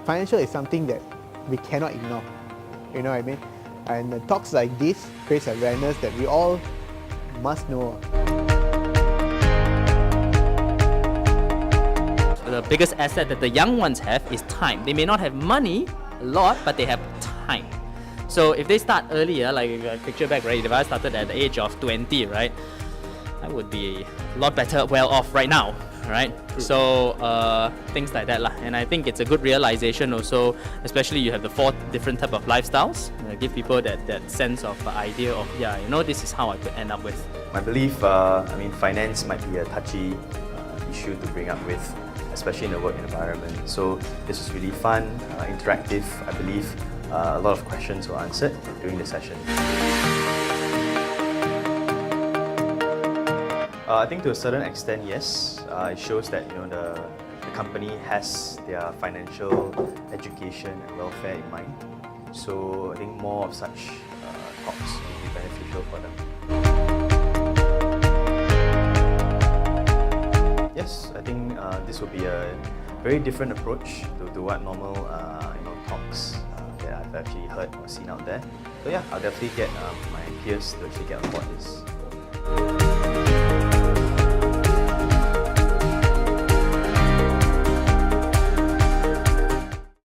financial is something that we cannot ignore. You know what I mean? And talks like this creates awareness that we all must know. The biggest asset that the young ones have is time. They may not have money a lot, but they have time. So if they start earlier, like picture back, right? If I started at the age of 20, right, I would be a lot better, well off right now, right? So things like that lah. And I think it's a good realization also, especially you have the 4 different type of lifestyles. Give people that sense of idea of, yeah, you know, this is how I could end up with. My belief, finance might be a touchy issue to bring up with, especially in the work environment. So this is really fun, interactive. I believe a lot of questions were answered during the session. I think to a certain extent, yes. It shows that the company has their financial education and welfare in mind. So I think more of such talks will be beneficial for them. Yes, I think this will be a very different approach to what normal talks that I've actually heard or seen out there. So yeah, I'll definitely get my peers to actually get on board this.